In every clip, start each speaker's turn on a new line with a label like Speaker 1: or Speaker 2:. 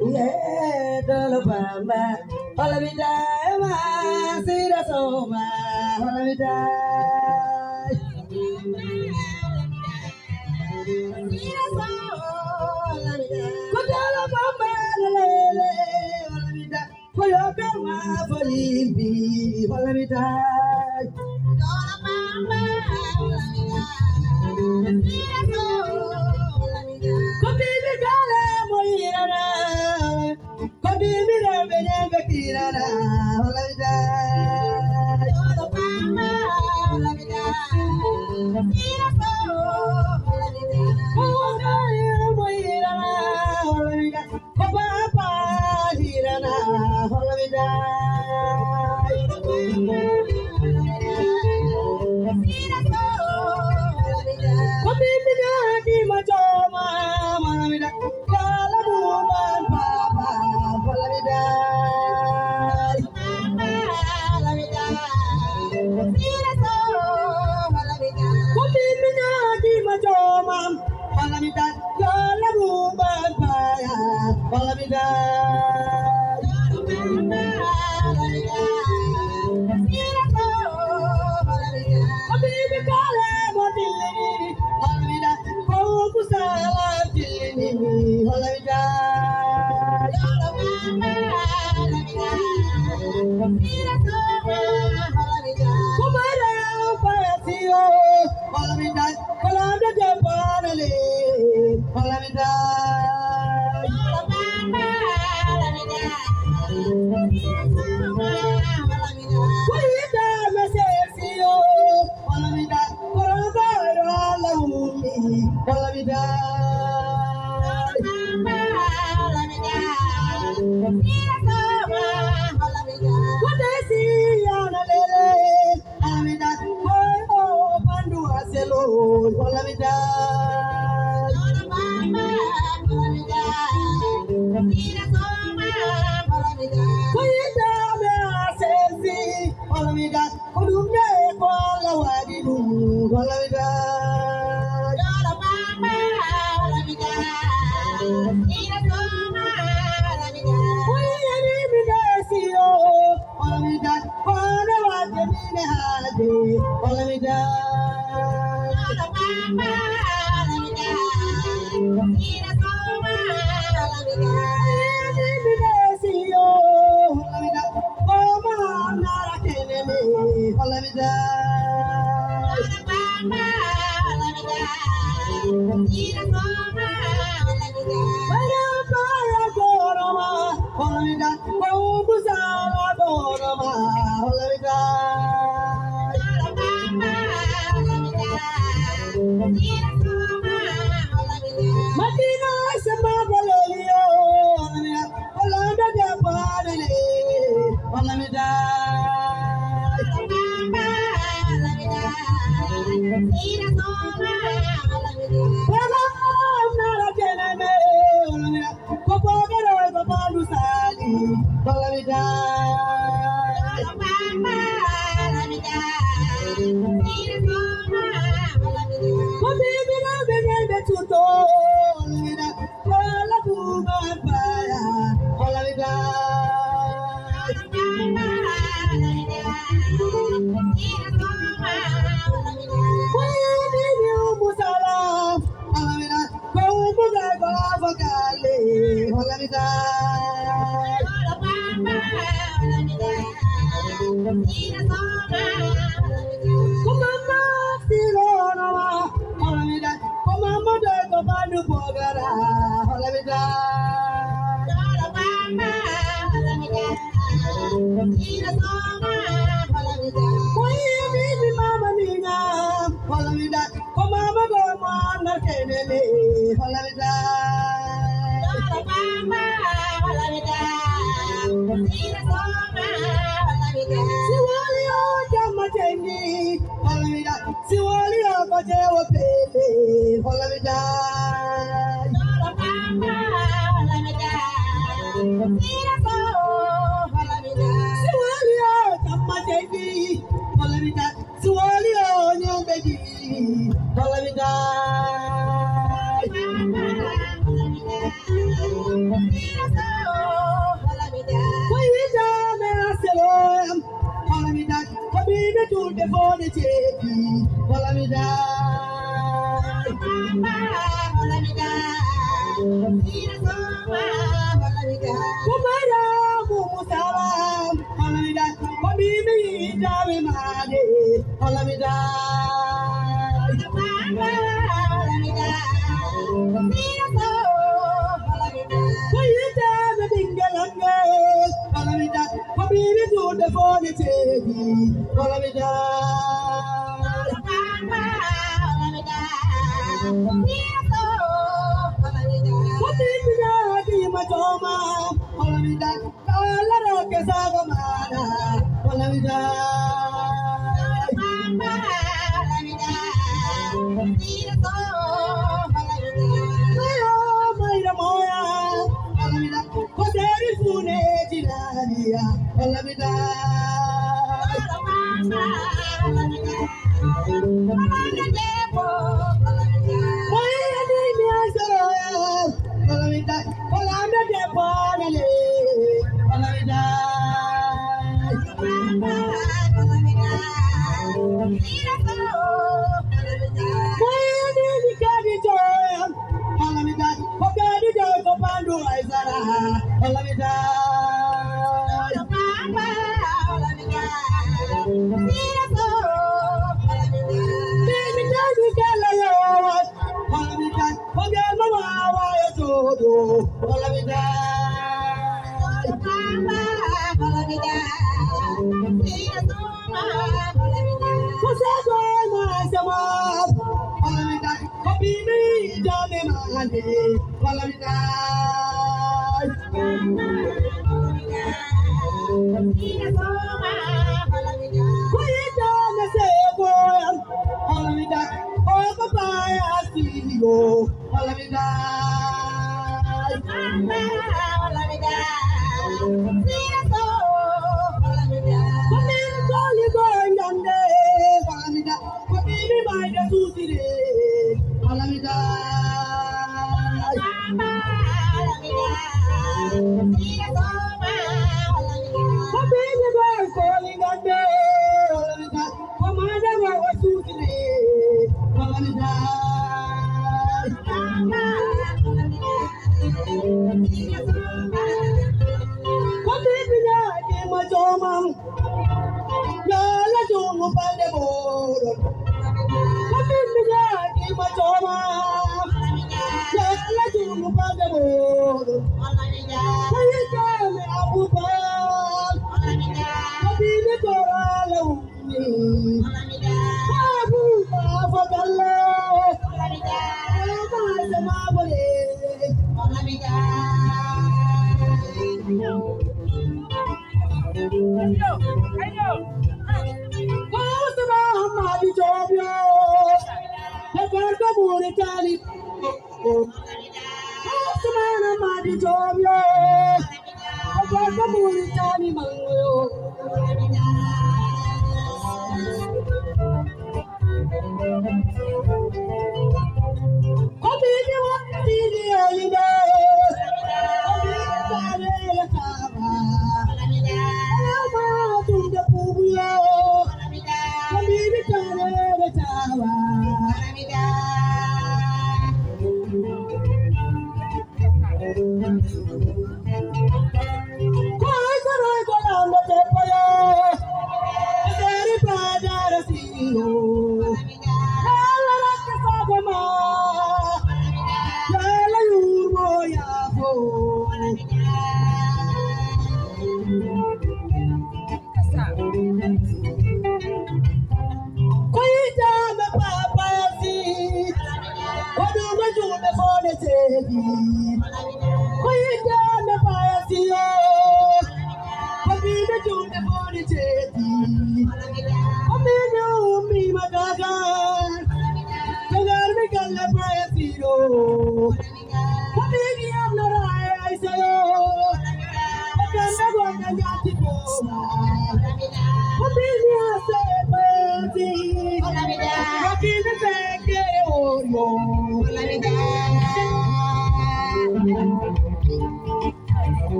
Speaker 1: Yeah, Dolobamba, Holamida, Sida Soma, Holamida. Dolobamba, Holamida, for your grandma, for Limby, Holamida. Dolobamba, Hola,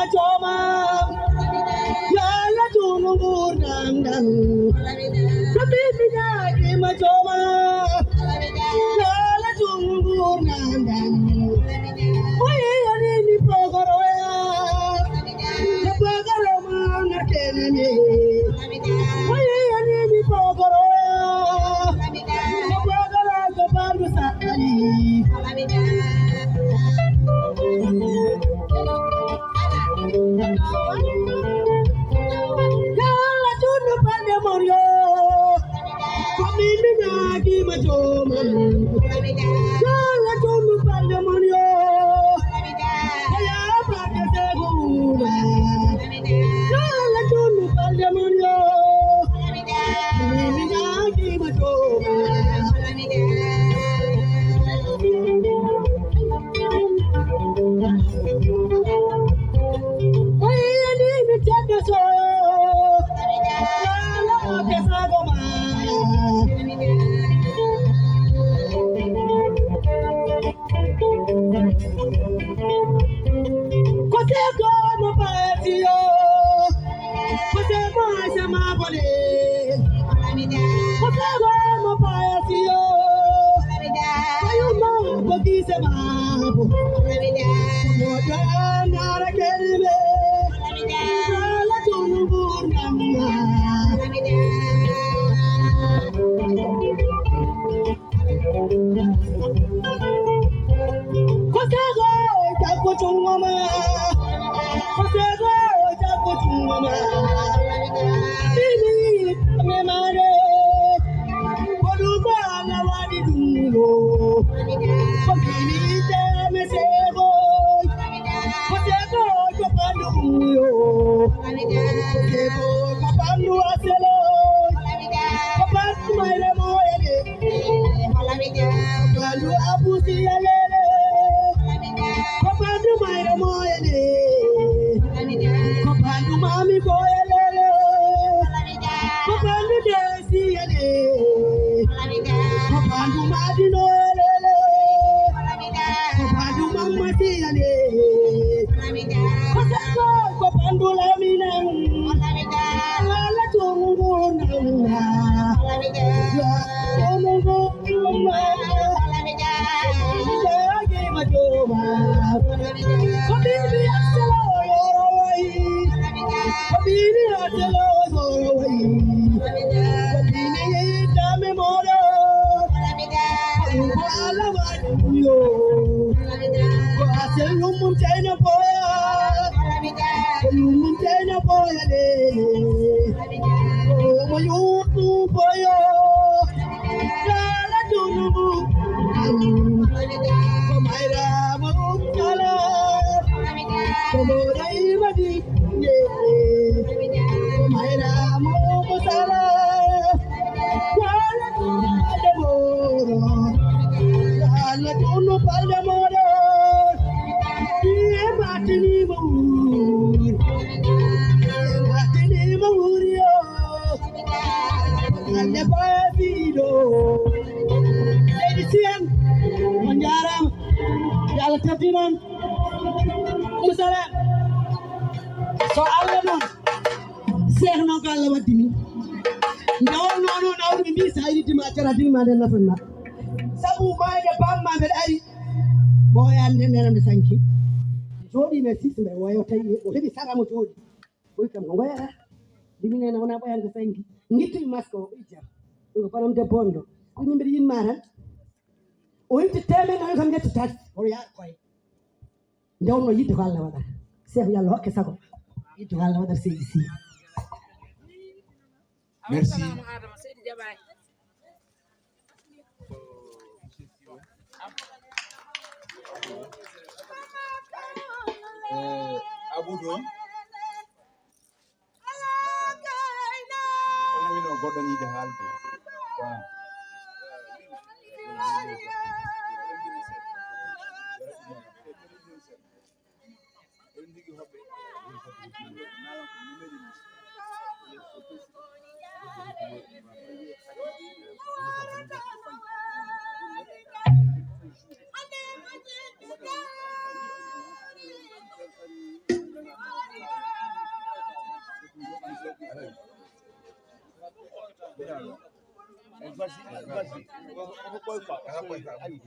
Speaker 1: machoma yala tunungur nandang kabibi nyagi machoma yala tunungur nandang oye yani ni pogoroya pogoro mana kenene oye yani ni pogoroya pogoro kabaru sakali yala tunu pande morio kabibi nyagi machoma yala tunu pande morio ya pande segura yala tunu pande morio kabibi nyagi machoma oye ni mitenda soyo yala pesa goma koseko mabatiyo koseko sama bole koseko mabatiyo ayuma bogise mabo moja nara kelbe yala tunubur namma koseko jako chungoma koseko jako chungoma bini memare koduba na wadi dungo komini te mesego koseko kapandu yo koseko kapandu aselo kapandu maire moyele kapandu abusi yalele kapandu maire moyele kapandu mami koyelele kapandu desi yele kapandu madino yelele kapandu mamati yele koseko kapandu laminang lala tungu nanga ya tungu nanga yagi majoma kabibi aselo yorowai kabibi aselo yorowai kabini dame moro ala waduyo ko aselo mun chena boya mun chena boya de ko mayutu boyo lala tungu Komaira mukala, komorai madi ye. Komaira mukala, yala tunu palmoro, yala tunu palmoro. Ye matini mur yo, yala pasido. Edisian Manjaram, yala tertinon, musalam. Soal non, seh non kalau watini. No, ini saya di macam ini mana nak pernah. Sabu mana pam mana berari. Boy ande nera mesanki. Jodi mesi sembe wayo tayi. Oke di sana mo jodi. Boy kam ngoya. Dimine na wana boy ande mesanki. Ngiti masko ija. Ko param te bondo. Ko ni mbiri mara. O inti teme na kam jetti tat. O ya koy. Ndawno yidde ko Allah wada. Cheikh yalla hokke sago. Yidde ko Allah wada seydi si.
Speaker 2: Merci. Abudo. Omo ino goddo ni de halde. Wa. Vas-y, vas-y. On va pas y parler.